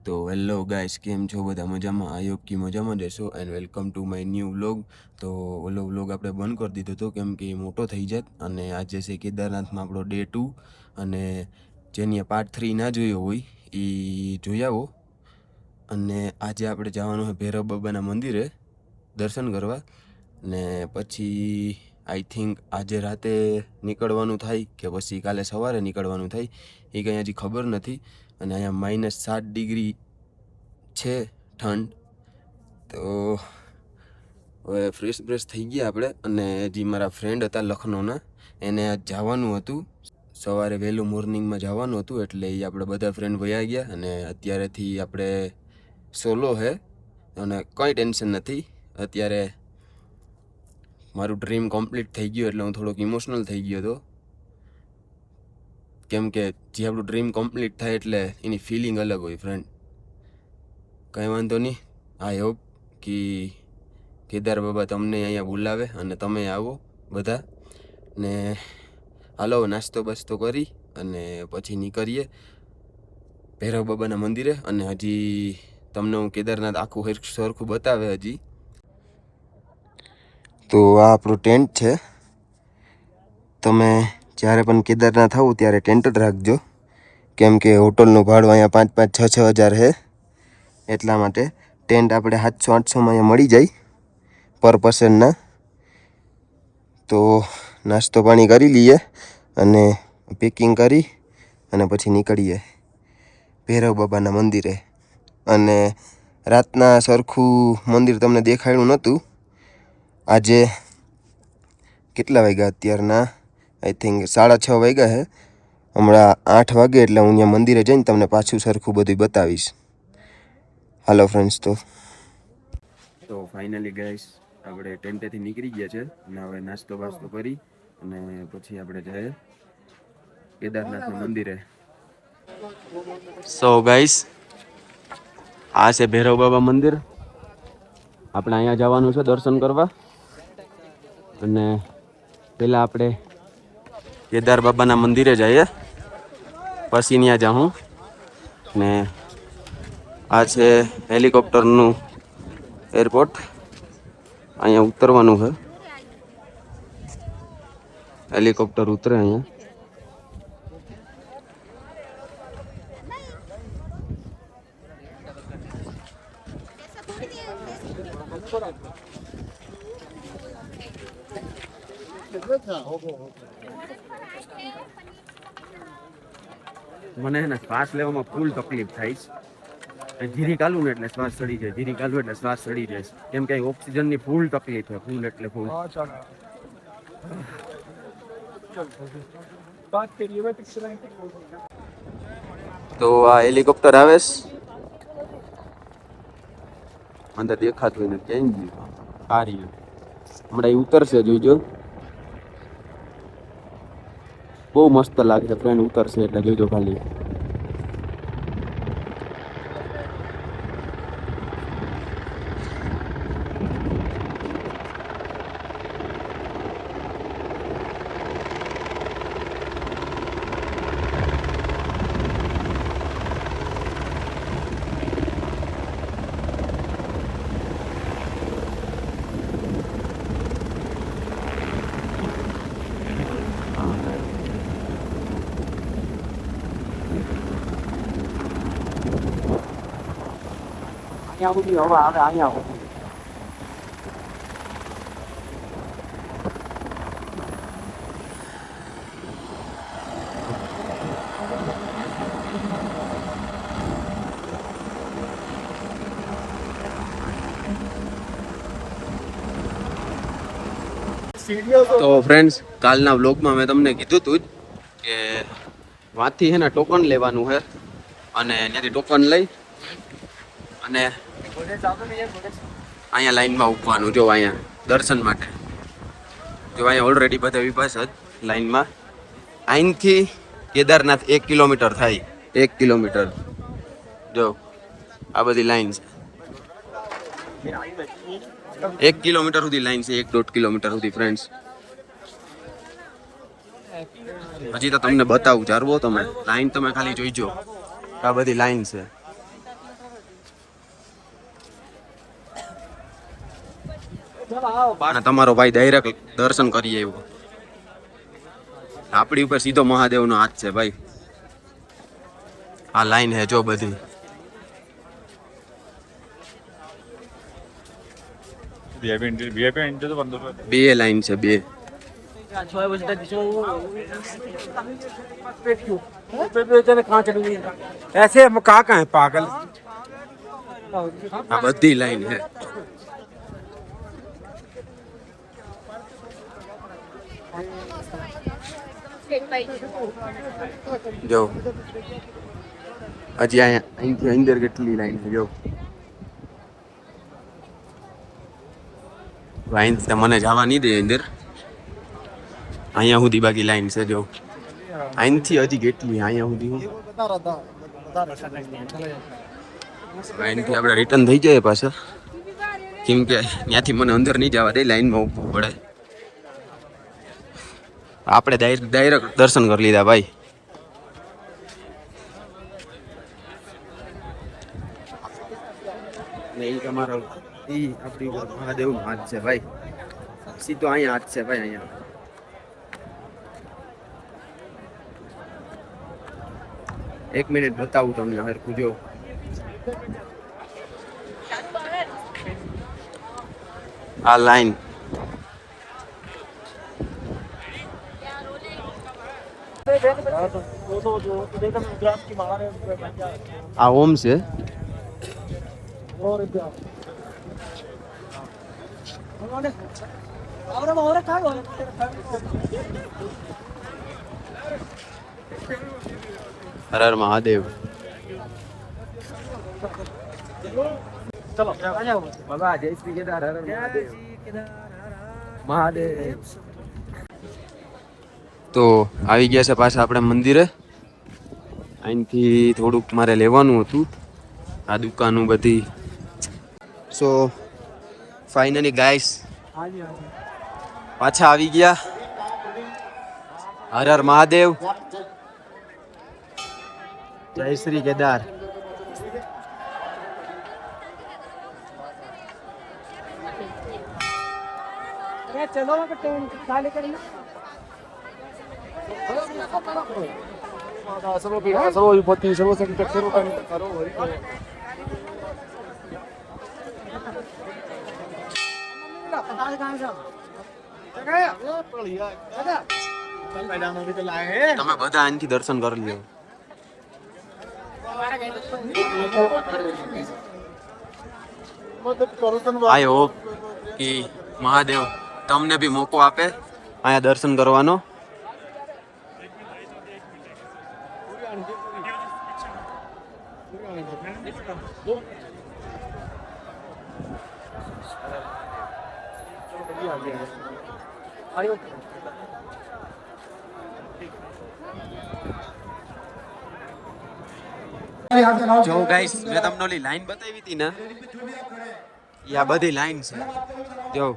તો hello guys, કેમ છો બધા? મજામાં? આઈ હોપ કે મજામાં જશો and welcome to my new vlog. તો ઓલો વ્લોગ આપણે બંધ કરી દીધો હતો કેમ કે એ મોટો થઈ જાત, અને આજે છે કેદારનાથમાં આપણો ડે 2, અને જેની પાર્ટ 3 ના જોયો હોય એ જોઈ આવો. અને આજે આપણે જવાનું છે ભૈરવ બાબાના મંદિરે દર્શન કરવા, ને પછી આઈ થિંક આજે રાતે નીકળવાનું થાય કે પછી કાલે સવારે નીકળવાનું થાય એ કંઈ હજી ખબર નથી. અને અહીંયા -7 ડિગ્રી છે ઠંડ. તો હવે ફ્રેશ થઈ ગયા આપણે, અને જે મારા ફ્રેન્ડ હતા લખનૌના એને આજ જવાનું હતું, સવારે વહેલું મોર્નિંગમાં જવાનું હતું, એટલે એ આપણે બધા ફ્રેન્ડ વયા ગયા. અને અત્યારેથી આપણે સોલો છે અને કંઈ ટેન્શન નથી. અત્યારે મારું ડ્રીમ કમ્પ્લીટ થઈ ગયું એટલે હું થોડોક ઇમોશનલ થઈ ગયો હતો, કેમ કે જે આપણું ડ્રીમ કમ્પ્લીટ થાય એટલે એની ફિલિંગ અલગ હોય ફ્રેન્ડ. કંઈ વાંધો નહીં. આઈ હોપ કે કેદાર બાબા તમને અહીંયા બોલાવે અને તમે આવો બધા. ને હાલો નાસ્તો બાસ્તો કરી અને પછી નીકળીએ ભૈરવ બાબાના મંદિરે. અને હજી તમને હું કેદારનાથ આખું સરખું બતાવે હજી. તો આ આપણું ટેન્ટ છે. તમે જ્યારે પણ કેદારનાથ આવો ત્યારે ટેન્ટ જ રાખજો, કેમ કે હોટલનું ભાડું અહીંયા 5,000-6,000 છે. એટલા માટે ટેન્ટ આપણે 700-800માં અહીંયા મળી જાય પર પર્સનના. તો નાસ્તો પાણી કરી લઈએ અને પેકિંગ કરી અને પછી નીકળીએ ભૈરવ બાબાના મંદિરે. અને રાતના સરખું મંદિર તમને દેખાડ્યું નહોતું. આજે કેટલા વાગ્યા અત્યારના? આઈ થિંક 6:30 વાગ્યા છે. હમણાં 8 વાગે એટલે હું અહીંયા મંદિરે જઈને તમને પાછું સરખું બધું બતાવીશ. હાલો ફ્રેન્ડ્સ. તો ફાઇનલી ગાઈસ આપણે ટેન્ટેથી નીકળી ગયા છે, અને હવે નાસ્તો બાસ્તો કરી અને પછી આપણે જઈએ કેદારનાથના મંદિરે. સો ગાઈસ, આ છે ભૈરવ બાબા મંદિર. આપણે અહીંયા જવાનું છે દર્શન કરવા, અને પહેલાં આપણે કેદાર બાબાના મંદિરે જઈએ, પછી ત્યાં જાઉં. ને આ છે હેલિકોપ્ટરનું એરપોર્ટ. અહીંયા ઉતરવાનું છે, હેલિકોપ્ટર ઉતરે અહીંયા. મને છે ને શ્વાસ લેવામાં ફૂલ તકલીફ થાય છે. ધીરી કાલું ને એટલે શ્વાસ ચડી જાય, ધીરી કાલું એટલે શ્વાસ ચડી જાય, કેમ કે ઓક્સિજનની ફૂલ તકલીફ છે. ફૂલ એટલે ફૂલ. તો આ હેલિકોપ્ટર આવે છે, અંદર દેખાતું ને ક્યાં ગયું? આ રહ્યું. હમણાં ઉતરશે, જોઈજો. બહુ મસ્ત લાગે ફ્રેન્ડ, ઉતરશે એટલે જોઈજો ખાલી. અહીંયા સુધી હવા આવે, અહીંયા સુધી. તો ફ્રેન્ડ્સ, કાલના વ્લોગમાં મેં તમને કીધું હતું કે વાંથી છે ને ટોકન લેવાનું છે, અને ત્યાંથી ટોકન લઈ અને અહીંયા લાઈનમાં ઉભવાનું. જો અહીંયા દર્શન માટે, જો અહીંયા ઓલરેડી બધા ઊભા છે લાઈનમાં. અહીંથી કેદારનાથ 1 કિલોમીટર થાય, 1 કિલોમીટર. જો આ બધી લાઈન છે, 1 કિલોમીટર સુધી લાઈન છે, 1-1.5 કિલોમીટર સુધી ફ્રેન્ડ્સ. હજી તો તમને બતાવું, ચારવો તમે લાઈન તમે ખાલી જોઈજો. આ બધી લાઈન છે. અને તમારો ભાઈ ડાયરેક્ટ દર્શન કરી આવ્યો. આપણી ઉપર સીધો મહાદેવનો હાથ છે ભાઈ. આ લાઈન હે જો બધી. બે લાઈન છે બે. ऐसे हम कहाँ है पागल. આ બધી લાઈન છે. જો હજી અહીંથી અંદર કેટલી લાઈન છે જો. અહીંથી મને જવા નહીં દે અંદર. અહીંયા સુધી બાકી લાઈન છે જો. અહીંથી હજી કેટલી અહીંયા સુધી. અહીંથી આપણે રિટર્ન થઈ જાય પાછા, કેમ કે ત્યાંથી મને અંદર નહીં જવા દે, લાઈનમાં ઊભું પડે. આપણે ડાયરેક્ટ દર્શન કરી લીધા ભાઈ. ને એ તમારો એ આપણી મહાદેવનો હાથ છે ભાઈ. સીધો અહીંયા હાથ છે ભાઈ. અહીંયા એક મિનિટ બતાવું તમને હરખું જો. આ લાઈન આ ઓમ છે. હર હર મહાદેવ. चलो बाबा जय श्री केदार हर महादेव महादेव. તો આવી ગયા છે પાછા આપણે મંદિરે. અહીંથી થોડુંક મારે લેવાનું હતું આ દુકાનું બધી. સો ફાઇનલી ગાઈસ પાછા આવી ગયા. હર હર મહાદેવ જય શ્રી કેદાર. चलो काले करना सर्व सर्व विपत्ति सर्व संकट सर्व करो તમે બધા અહીંથી દર્શન કરી લ્યો. આઈ હોપ કે મહાદેવ તમને બી મોકો આપે અહીંયા દર્શન કરવાનો. જો ગાઈસ મેં તમને ઓલી લાઈન બતાવી હતી ને, એ આ બધી લાઈન છે જો.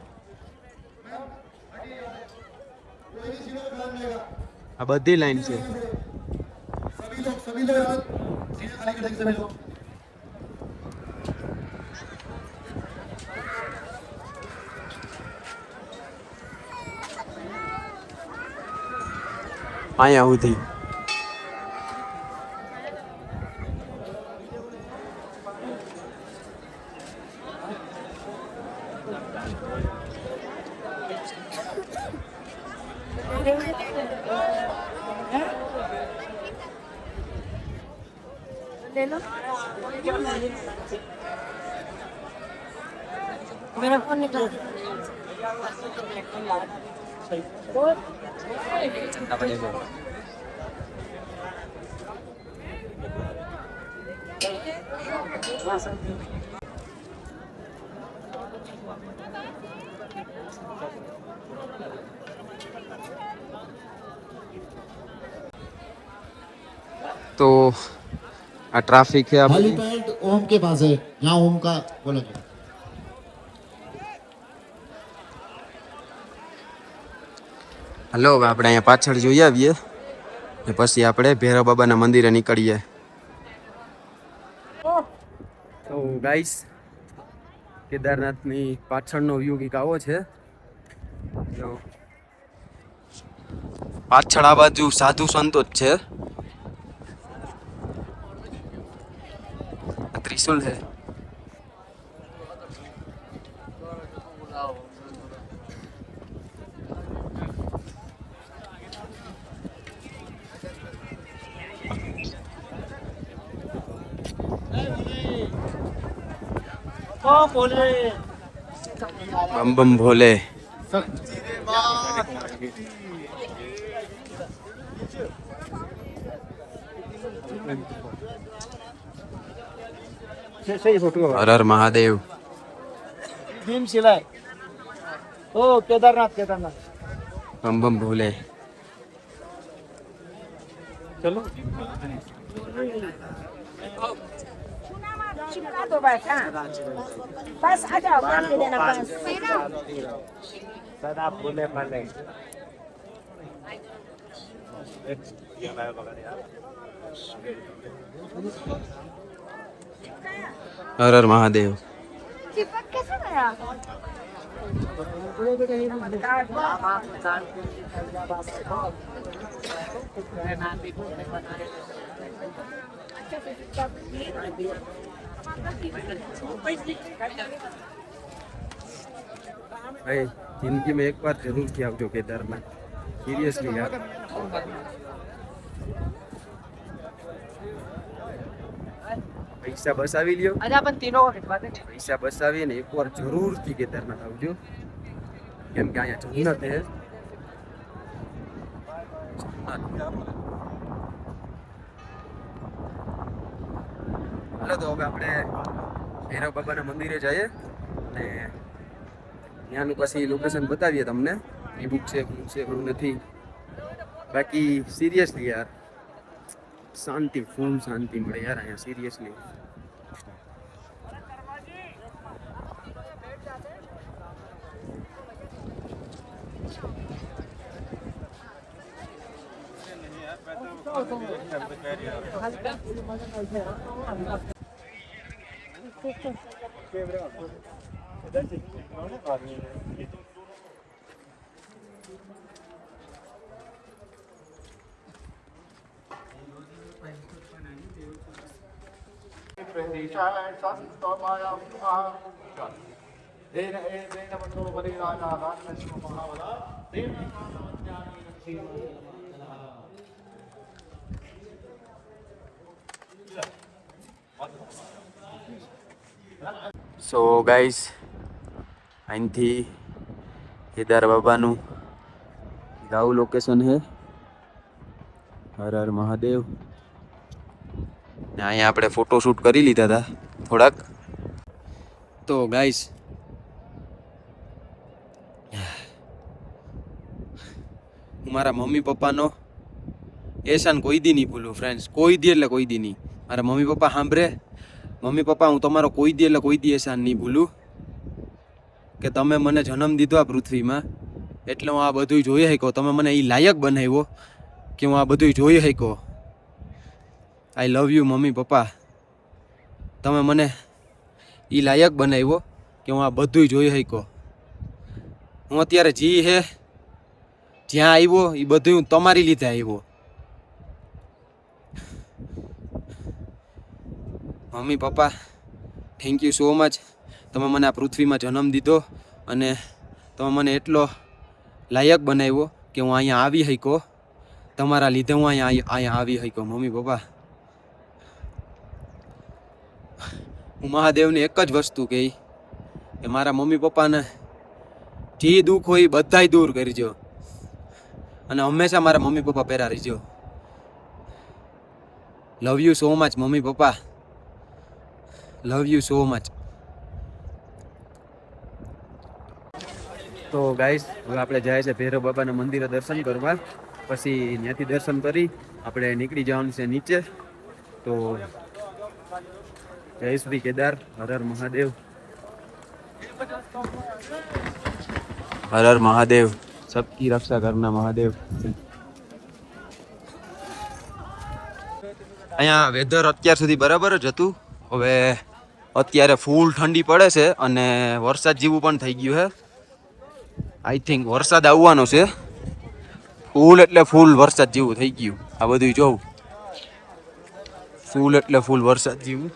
આ બધી લાઈન છે. અહીંયા સુધી मेरा फोन निकल तो आ ट्रैफिक है. हेलीपैड ओम के पास है, यहाँ ओम का बोलेंगे. હલો હવે આપણે અહીંયા પાછળ જોઈ આવીએ ને પછી આપણે ભૈરવ બાબાના મંદિરે નીકળીએ. તો ગાઈસ કેદારનાથની પાછળનો વ્યૂ કંઈક આવો છે. જો પાછળ આ બાજુ સાધુ સંતો જ છે. આ ત્રિશુલ છે. બમ બમ ભોલે. હર હર મહાદેવ. भीम शिलाय हो केदारनाथ केदारनाथ બમ બમ ભોલે. चलो चिपका दो बस हाँ बस आ जाओ काम दे देना बस सदा फूले फले હર હર મહાદેવ. चिपक कैसे गया ભાઈ જિંદગીમાં એકવાર જરૂરથી આવજો કેદારનાથ. સિરિયસલી યાર. પૈસા બસાવી લ્યો. अच्छा अपन तीनों को खिंचवाते हैं પૈસા બસાવીને એકવાર જરૂરથી કેદારનાથ આવજો. કેમ કે અહીંયા જન્નત હે. હાલો તો હવે આપણે ભૈરવ બાબાના મંદિરે જઈએ અને ત્યાંનું પછી લોકેશન બતાવીએ તમને. એ બુક છે શું છે શું નથી. બાકી સિરિયસલી યાર શાંતિ, ફૂલ શાંતિ મળે યાર અહીંયા. સિરિયસલી સો ગાઈસ અહીંથી કેદાર બાબાનું ગાઉ લોકેશન છે. હર હર મહાદેવ. ને અહીંયા આપણે ફોટોશૂટ કરી લીધા હતા થોડાક. તો ગાઈસ હું મારા મમ્મી પપ્પાનો એહસાન કોઈ દી નહીં ભૂલું ફ્રેન્ડ્સ. કોઈ દી એટલે કોઈ દી નહીં. મારા મમ્મી પપ્પા સાંભળે. મમ્મી પપ્પા હું તમારો કોઈ દી એટલે કોઈ દી એહસાન નહીં ભૂલું કે તમે મને જન્મ દીધો આ પૃથ્વીમાં એટલે હું આ બધું જોઈ શક્યો. તમે મને એ લાયક બનાવ્યો કે હું આ બધું જોઈ શક્યો. આઈ લવ યુ મમ્મી પપ્પા. તમે મને એ લાયક બનાવ્યો કે હું આ બધું જોઈ શક્યો. હું અત્યારે જી હે જ્યાં આવ્યો એ બધું હું તમારી લીધે આવ્યો. Mummy papa thank you so much. તમે મને આ પૃથ્વીમાં જન્મ દીધો અને તમે મને એટલો લાયક બનાવ્યો કે હું અહીંયા આવી શક્યો. તમારા લીધે હું અહીંયા આવી શક્યો મમ્મી પપ્પા. હું મહાદેવને એક જ વસ્તુ કહી કે મારા મમ્મી પપ્પાને જે દુઃખ હોય એ બધાય દૂર કરજો અને હંમેશા મારા મમ્મી પપ્પા પહેરા રહેજો. Love you so much mummy papa. Love you so much. તો ગાઈસ હવે આપણે જાય છે ભૈરવ બાબાના મંદિરે દર્શન કરવા. પછી ત્યાંથી દર્શન કરી આપણે નીકળી જવાનું છે નીચે. તો જય શ્રી કેદાર. હર હર મહાદેવ. હર હર મહાદેવ. સબકી રક્ષા કરના મહાદેવ. અહીંયા વેધર અત્યાર સુધી બરાબર જ હતું. હવે અત્યારે ફૂલ ઠંડી પડે છે અને વરસાદ જેવું પણ થઈ ગયું છે. આઈ થિંક વરસાદ આવવાનો છે. ફૂલ એટલે ફૂલ વરસાદ જેવું થઈ ગયું. આ બધું જોઉં ફૂલ એટલે ફૂલ વરસાદ જેવું.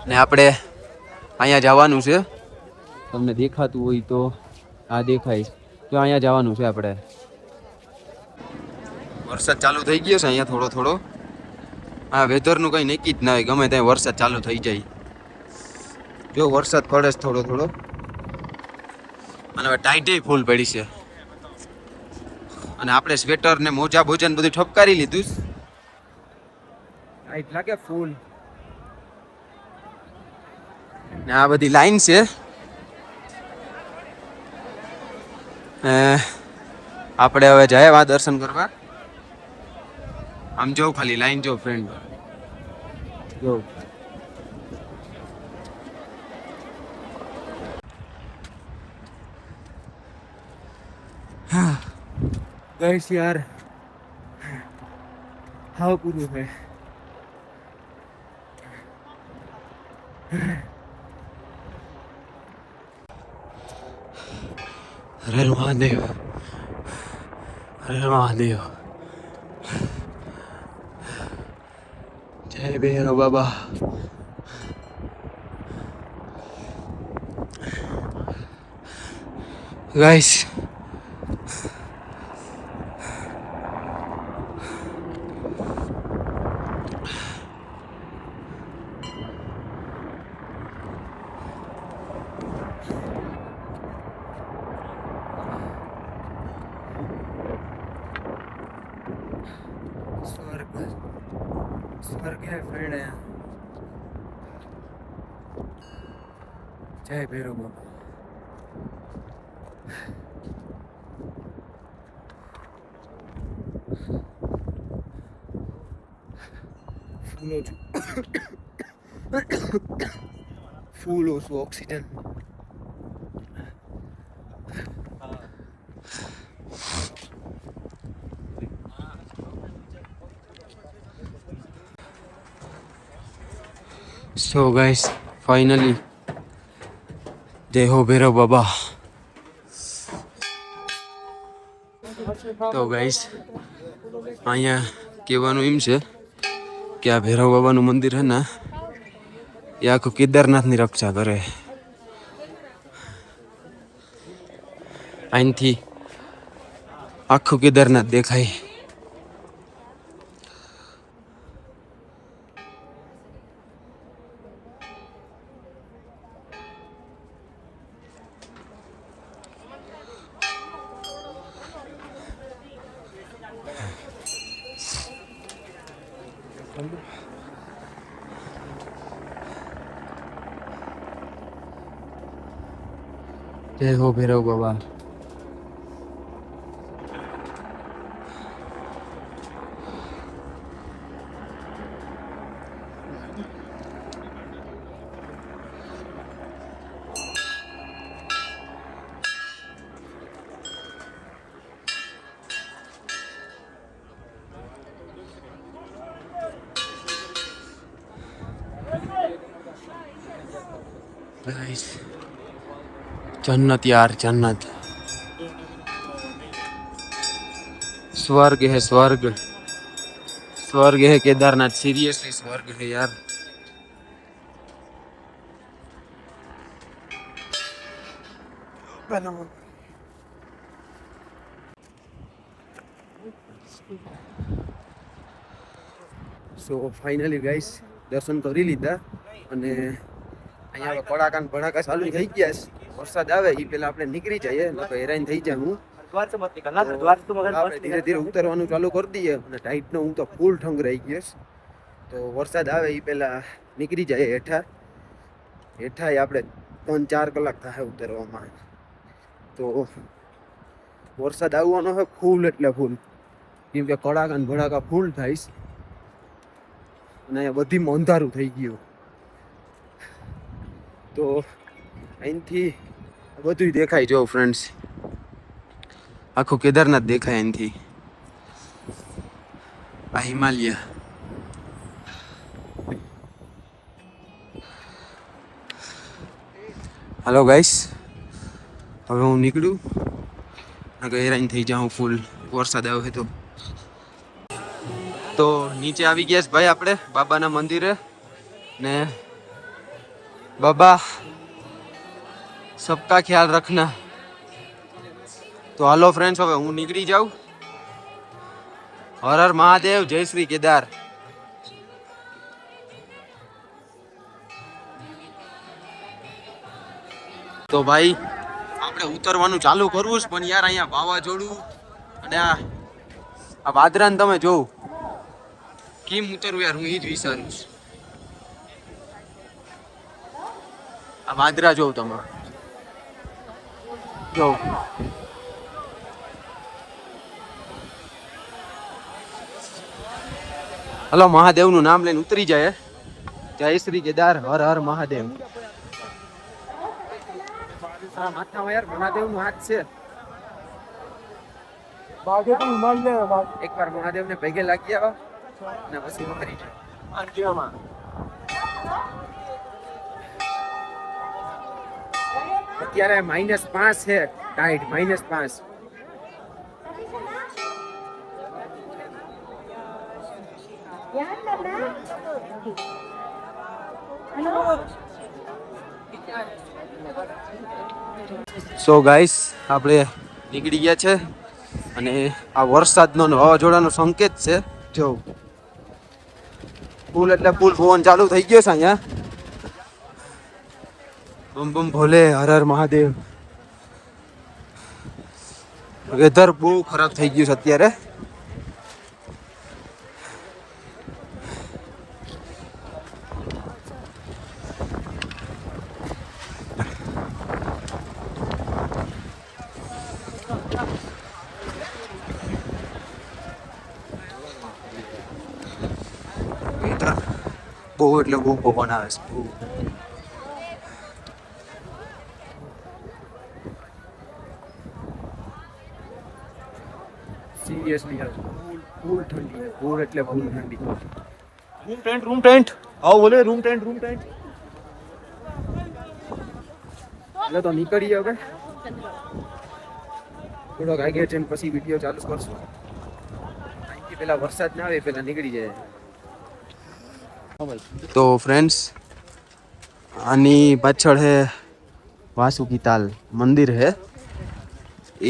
ને આપણે અહીંયા જવાનું છે. તમને દેખાતું હોય તો આ દેખાય તો અહીંયા જવાનું છે આપણે. વરસાદ ચાલુ થઈ ગયો છે અહીંયા થોડો થોડો. આ વેધરનું કંઈ નક્કી જ ના હોય, ગમે ત્યાં વરસાદ ચાલુ થઈ જાય. જો વરસાદ પડે છે થોડો થોડો અને હવે ટાઈટે ફૂલ પડી છે. અને આપણે સ્વેટર ને મોજા ભોજન બધું ઠપકારી લીધું. ટાઈટ લાગે ફૂલ. ને આ બધી લાઈન છે. આપણે હવે જાય વા દર્શન કરવા. આમ જો ખાલી લાઈન જો ફ્રેન્ડ જો. गाइस यार हाँ पूरी है. हर महादेव, हर महादेव. जय भैरव बाबा. गाइस स्वर्ग है फ्रेंड है. जय भैरव बाबा. फूल हो ऑक्सीजन. So guys, finally જય હો ભૈરવ બાબા. તો ગાઈસ અહીંયા કહેવાનું એમ છે કે આ ભૈરવ બાબાનું મંદિર છે ને એ આખું કેદારનાથની રક્ષા કરે. અહીંથી આખું કેદારનાથ દેખાય. જય હો ભૈરવ બાબા. गाइस जन्नत यार जन्नत. स्वर्ग है स्वर्ग. स्वर्ग है केदारनाथ. सीरियसली स्वर्ग है यार. સો ફાઇનલી ગાઈસ દર્શન કરી લીધા અને અહીંયા કડાકા ને ભડાકા ચાલુ થઈ ગયા છે. વરસાદ આવે એ પેલા આપણે નીકળી જઈએ, નકર હેરાન થઈ જાય. હું આપણે ધીરે ધીરે ઉતરવાનું ચાલુ કરી દઈએ અને ટાઈટનો હું તો ફૂલ ઠંગ રહી ગયો. તો વરસાદ આવે એ પેલા નીકળી જાય હેઠા. હેઠા આપણે 3-4 કલાક થાય ઉતરવામાં. તો વરસાદ આવવાનો હોય ફૂલ એટલે ફૂલ, કેમ કે કડાકા ને ભડાકા ફૂલ થાય અને અહીંયા બધીમાં અંધારું થઈ ગયું. તો અહીંથી બધું દેખાય. જો ફ્રેન્ડ્સ આખું કેદારનાથ દેખાય અહીંથી. આ હિમાલય. હાલો ગાઈસ, હવે હું નીકળું હેરાન થઈ જાઉં ફૂલ વરસાદ આવે તો નીચે આવી ગયા છે ભાઈ આપણે બાબાના મંદિરે ને બાબા સબકા ખ્યાલ રખના. તો હાલો ફ્રેન્ડ્સ, હવે હું નીકળી જાઉં. હર હર મહાદેવ, જય શ્રી કેદાર. તો ભાઈ આપણે ઉતરવાનું ચાલુ કરવું છે, પણ યાર અહીંયા વાવાઝોડું અને આ વાદરાને તમે જોવું કેમ ઉતરવું યાર, હું એ જ વિચારું છું. આ વાદરા જોઉં તમે જો. હલો, મહાદેવનું નામ લઈને ઉતરી જાય. જય શ્રી કેદાર, હર હર મહાદેવ. માથામાં યાર મહાદેવનો હાથ છે. એકવાર મહાદેવને ભેગે લાગી આવો ને પછી ઉતરી જાય. અત્યારે -5 છે ટાઈટ, -5. સો ગાઈસ, આપણે નીકળી ગયા છે અને આ વરસાદનો ને વાવાઝોડાનો સંકેત છે. જો પુલ એટલે પુલ પવન ચાલુ થઈ ગયો છે અહીંયા. બમ બમ ભોલે, હર હર મહાદેવ. વેધર બહુ ખરાબ થઈ ગયું છે અત્યારે. બહુ એટલે બહુ પવન આવે છે. સિરિયસલી ફૂલ ઠંડી, ફૂલ એટલે ફૂલ ઠંડી. रूम टेंट आओ बोले रूम टेंट એટલે તો નીકળીએ હવે. થોડોક આગળ જઈને પછી વિડીયો ચાલુ કરશું. અહીંથી પેલા વરસાદ ના આવે પેલા નીકળી જાય. તો ફ્રેન્ડ્સ, આની પાછળ હે વાસુકી તાલ મંદિર હે.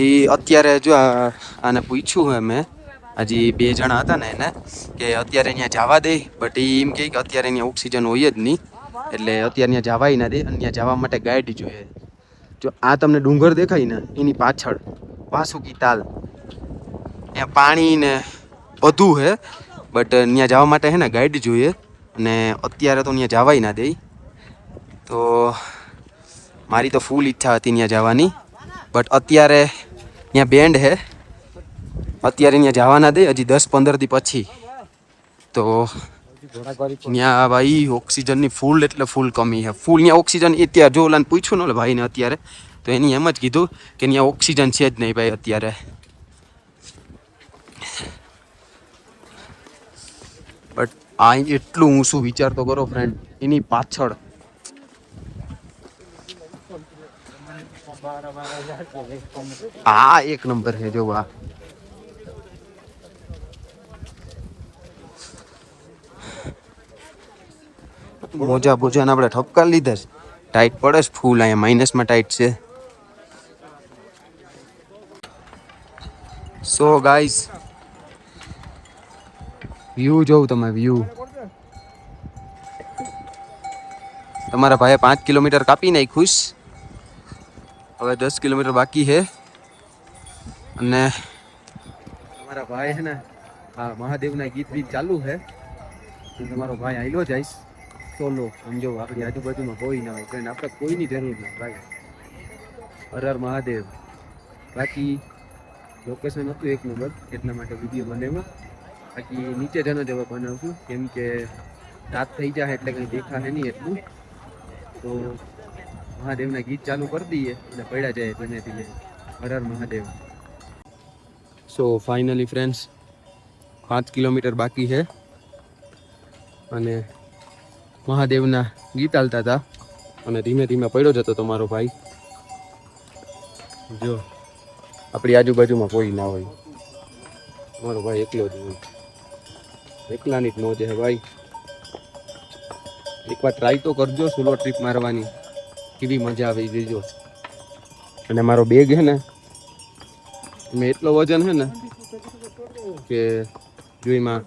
એ અત્યારે જો આને પૂછ્યું હે મેં, હજી 2 જણા હતા ને એને, કે અત્યારે અહીંયા જવા દે, બટ એ એમ કહે કે અત્યારે અહીંયા ઓક્સિજન હોય જ નહીં, એટલે અત્યારે ત્યાં જવાય ના દે. અને ત્યાં જવા માટે ગાઈડ જોઈએ. જો આ તમને ડુંગર દેખાય ને એની પાછળ વાસુકી તાલ, ત્યાં પાણી ને બધું હે, બટ ત્યાં જવા માટે હે ને ગાઈડ જોઈએ. અને અત્યારે તો ત્યાં જવાય ના દે. તો મારી તો ફૂલ ઈચ્છા હતી ત્યાં જવાની, બટ અત્યારે ત્યાં બેન્ડ હે, અત્યારે ત્યાં જવા ના દે. હજી 10-15 દી પછી. તો ત્યાં ભાઈ ઓક્સિજનની ફૂલ એટલે ફૂલ કમી છે. ફૂલ ત્યાં ઓક્સિજન અત્યારે જો ઓલાને પૂછ્યું ને ભાઈને અત્યારે, તો એની એમ જ કીધું કે ત્યાં ઓક્સિજન છે જ નહીં ભાઈ અત્યારે. બટ આ એટલું હું શું વિચાર તો કરો ફ્રેન્ડ, એની પાછળ આ 1 નંબર છે. જો આ મોજા બોજાને આપણે ઠપકા લીધા છે. ટાઈટ પડે છે ફૂલ, અહીંયા માઇનસમાં ટાઈટ છે. સો ગાઈસ, વ્યૂ જોઉં તમે, વ્યૂ. તમારા ભાઈએ 5 કિલોમીટર કાપી નાખ્યું. હવે 10 કિલોમીટર બાકી છે. અને તમારા ભાઈ છે ને હા મહાદેવના ગીત બીત ચાલુ છે. તમારો ભાઈ આયલો જઈશ સોલો. સમજો આપણી આજુબાજુમાં કોઈ ના હોય, ફ્રેન્ડ આપણે કોઈની જરૂર નથી ભાઈ. હર હર મહાદેવ. બાકી લોકેશન હતું 1 નંબર, એટલા માટે વિડીયો બનાવ્યો. બાકી નીચે જનો જવા બનાવશું, કેમ કે રાત થઈ જાય એટલે કંઈ દેખાશે નહીં એટલું. તો મહાદેવના ગીત ચાલુ કરી દઈએ અને પડ્યા જાય ધીમે ધીમે. હર હર Mahadev. So finally friends, 5 kilometre બાકી છે અને મહાદેવના ગીત ચાલતા હતા. અને ધીમે ધીમે પડ્યો જતો તમારો ભાઈ. જો આપણી આજુબાજુમાં કોઈ ના હોય, મારો ભાઈ એકલો જ હોય. એકલાની જ મોજ છે ભાઈ. એકવાર ટ્રાય તો કરજો સોલો ટ્રીપ મારવાની, કેવી મજા આવી જોજો. અને મારો બેગ છે ને એમાં એટલો વજન છે ને કે જો એમાં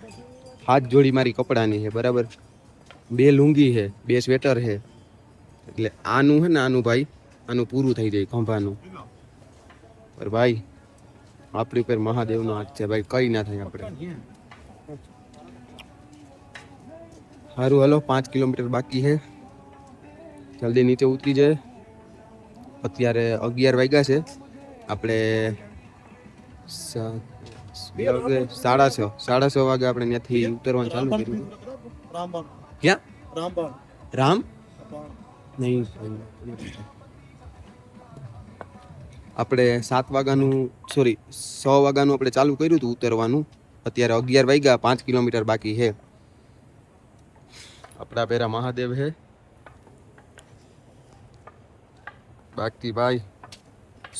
7 જોડી મારી કપડાની છે બરાબર, 2 લુંગી છે, 2 સ્વેટર છે. એટલે આનું છે ને આનું ભાઈ આનું પૂરું થઈ જાય ખંભાનું. પર ભાઈ આપણી ઉપર મહાદેવનો હાથ છે ભાઈ, કઈ ના થાય આપણે. સારું હાલો, 5 કિલોમીટર બાકી છે, જલ્દી નીચે ઉતરી જાય. અત્યારે 11 વાગ્યા છે, આપણે 6:30 વાગે આપણે ત્યાંથી ઉતરવાનું ચાલુ કર્યું. ક્યાં રામ નહીં, આપણે 7 વાગ્યાનું 6 વાગ્યાનું આપણે ચાલુ કર્યું હતું ઉતરવાનું. અત્યારે 11 વાગ્યા, 5 કિલોમીટર બાકી છે. આપણા પેરા મહાદેવ છે, બાકી ભાઈ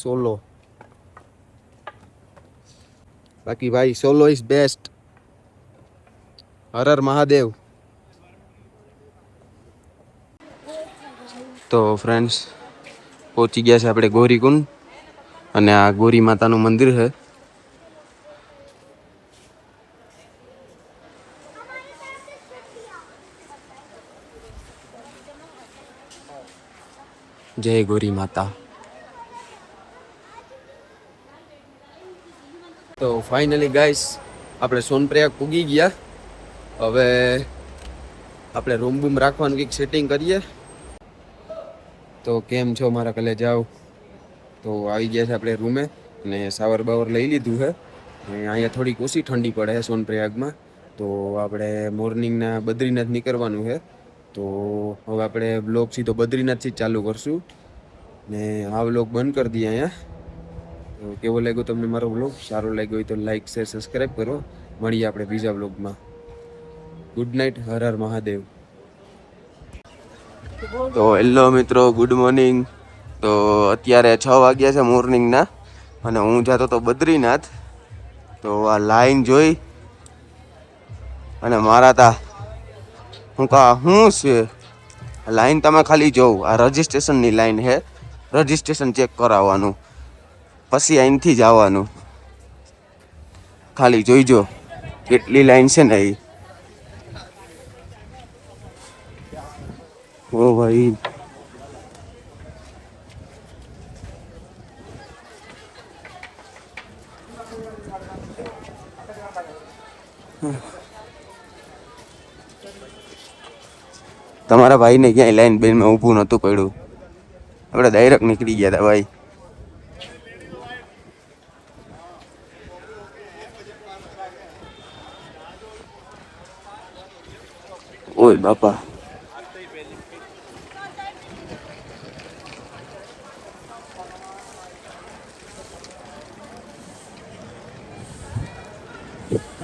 સોલો. બાકી ભાઈ સોલો ઇઝ બેસ્ટ. હર હર મહાદેવ. તો ફ્રેન્ડ્સ પહોંચી ગયા છે આપણે ગૌરીકુંડ, અને આ ગૌરી માતાનું મંદિર છે. જય ગૌરી માતા. તો ફાઇનલી ગાઈસ આપણે સોનપ્રયાગ પૂગી ગયા. હવે આપણે રૂમ બૂમ રાખવાનું કંઈક સેટિંગ કરીએ. તો કેમ છો મારા કલે જાઓ. તો આવી ગયા છે આપણે રૂમે, અને શાવર બાવર લઈ લીધું છે. અહીંયા થોડીક ઓછી ઠંડી પડે છે સોનપ્રયાગમાં. તો આપણે મોર્નિંગના બદ્રીનાથ નીકળવાનું છે. તો હવે આપણે બ્લોગ સીધો બદ્રીનાથથી જ ચાલુ કરશું, ને આ બ્લોગ બંધ કરી દઈએ અહીંયા. તો કેવો લાગ્યો તમને મારો બ્લોગ? સારો લાગ્યો હોય તો લાઈક શેર સબસ્ક્રાઈબ કરો. મળીએ આપણે બીજા બ્લોગમાં. Good night. હર હર મહાદેવ. તો હેલો મિત્રો, ગુડ મોર્નિંગ. તો અત્યારે 6 વાગ્યા છે મોર્નિંગના, અને હું જતો તો બદ્રીનાથ. તો આ લાઈન જોઈ અને મારા તા હું છે લાઈન તમે ખાલી જોઉં. આ રજીસ્ટ્રેશનની લાઈન છે, રજીસ્ટ્રેશન ચેક કરાવવાનું, પછી અહીંથી જ આવવાનું. ખાલી જોઈજો કેટલી લાઈન છે ને એ. ઓ ભાઈ તમારા ભાઈને ક્યાંય લાઈન બેનમાં ઊભું નહોતું પડ્યું, આપણે ડાયરેક્ટ નીકળી ગયા હતા ભાઈ. ઓય બાપા,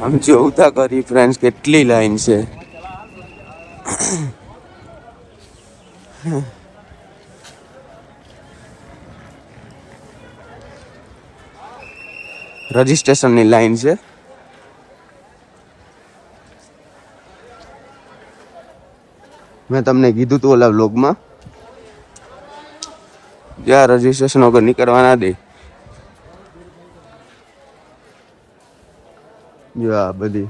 આમ જોતા કરી ફ્રેન્ડ્સ કેટલી લાઈન છે. રજીસ્ટ્રેશનની લાઈન છે. મેં તમને કીધું તું ઓલા વ્લોગમાં, જ્યાં રજીસ્ટ્રેશન વગર નીકળવા ના દે. જો આ બધી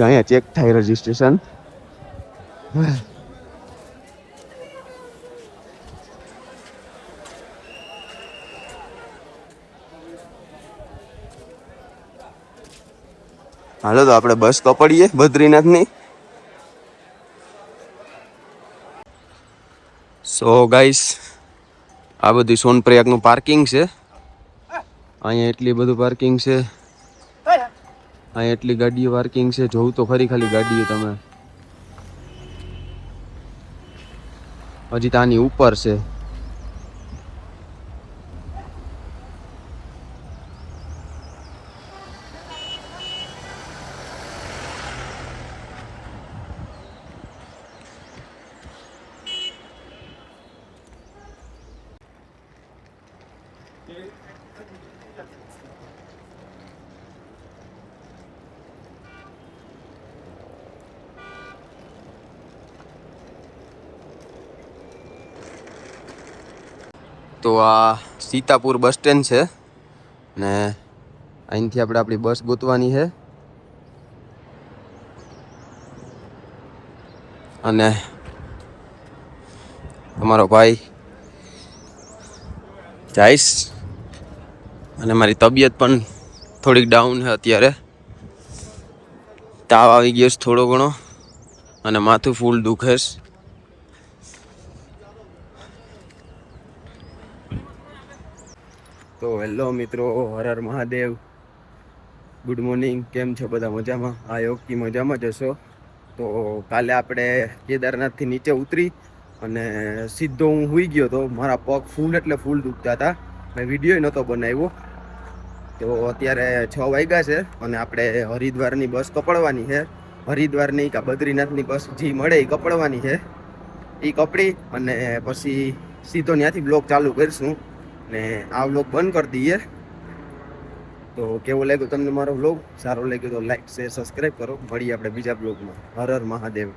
અહીંયા ચેક થાય રજીસ્ટ્રેશન. હાલો તો આપણે બસ પકડીએ બદ્રીનાથની. સો ગાઈસ, આ બધું સોનપ્રયાગનું પાર્કિંગ છે. અહીંયા એટલી બધું પાર્કિંગ છે, અહીંયા એટલી ગાડીઓ પાર્કિંગ છે. જોવું તો ખરી ખાલી ગાડીઓ તમે. હજી તો આની ઉપર છે. તો આ સીતાપુર બસ સ્ટેન્ડ છે ને અહીંથી આપણે આપણી બસ ગોતવાની છે અને અમારો ભાઈ જઈશ અને મારી તબિયત પણ થોડીક ડાઉન છે અત્યારે. તાવ આવી ગયો છે થોડો ઘણો અને માથું ફૂલ દુખે છે. તો હેલો મિત્રો, હર હર મહાદેવ, ગુડ મોર્નિંગ. કેમ છો બધા? મજામાં? આ યોગથી મજામાં જ હશો. તો કાલે આપણે કેદારનાથથી નીચે ઉતરી અને સીધો હું સૂઈ ગયો તો. મારા પગ ફૂલ એટલે ફૂલ દુખતા હતા. મેં વિડીયો નહોતો બનાવ્યો. તો અત્યારે 6 વાગ્યા છે અને આપણે હરિદ્વારની બસ કપડવાની છે. હરિદ્વારની કે બદ્રીનાથની બસ જે મળે એ કપડવાની છે. એ કપડી અને પછી સીધો ત્યાંથી બ્લોગ ચાલુ કરીશું ને આ બ્લોગ બંધ કરી દઈએ. તો કેવો લાગ્યો તમને મારો બ્લોગ? સારો લાગ્યો તો લાઈક શેર સબસ્ક્રાઈબ કરો. મળીએ આપણે બીજા બ્લોગમાં. હર હર મહાદેવ.